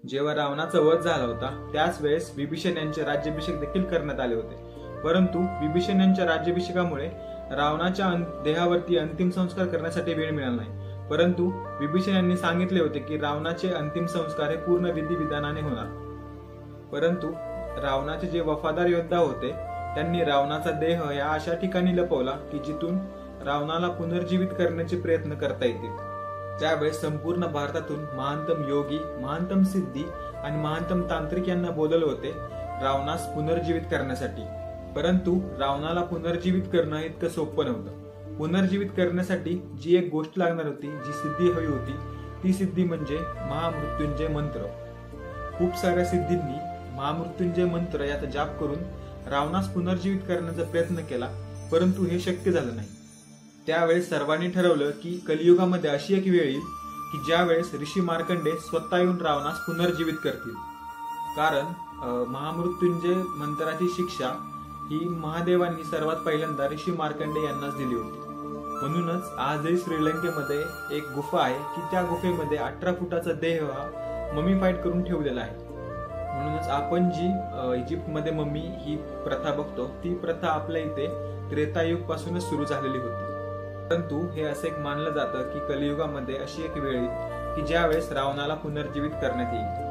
जेव्हा रावणाचा वध झाला होता त्याच वेळेस विभीषण यांचे राज्याभिषेक देखील करण्यात आले होते। परंतु विभीषण यांच्या राज्याभिषेकामुळे रावणाच्या देहावरती अंतिम संस्कार करण्यासाठी वेळ मिळाला नाही। परंतु विभीषण यांनी सांगितले होते की रावणाचे अंतिम संस्कार हे पूर्ण विधिविधानाने होणार। परंतु रावणाचे जे वफादार योद्धा होते त्यांनी रावणाचा देह या अशा ठिकाणी लपवला की जिथून रावणाला पुनर्जीवित करण्याचे प्रयत्न करता येतील। त्यावेळेस संपूर्ण भारतातून महानतम योगी, महानतम सिद्धी आणि महानतम तांत्रिक यांना बोलवले होते रावणास पुनर्जीवित करण्यासाठी। परंतु रावणाला पुनर्जीवित करणं इतकं सोपं नव्हतं। पुनर्जीवित करण्यासाठी जी एक गोष्ट लागणार होती, जी सिद्धी हवी होती, ती सिद्धी म्हणजे महामृत्युंजय मंत्र। खूप साऱ्या सिद्धींनी महामृत्युंजय मंत्र याचा जाप करून रावणास पुनर्जीवित करण्याचा प्रयत्न केला, परंतु हे शक्य झालं नाही। त्यावेळेस सर्वांनी ठरवलं की कलियुगामध्ये अशी एक वेळ येईल की ज्या वेळेस ऋषी मार्कंडे स्वतः येऊन रावणास पुनर्जीवित करतील। कारण महामृत्युंजय मंत्राची शिक्षा ही महादेवांनी सर्वात पहिल्यांदा ऋषी मार्कंडे यांनाच दिली होती। म्हणूनच आजही श्रीलंकेमध्ये एक गुफा आहे की त्या गुफेमध्ये 18 फुटाचा देह हा ममीफाईड करून ठेवलेला आहे। म्हणूनच आपण जी इजिप्तमध्ये मम्मी ही प्रथा बघतो ती प्रथा आपल्या इथे त्रेतायुग पासूनच सुरू झालेली होती। परंतु हे असं एक मानलं जातं की कलियुगामध्ये अशी एक वेळ येईल की ज्या वेळेस रावणाला पुनर्जीवित करण्यात येईल।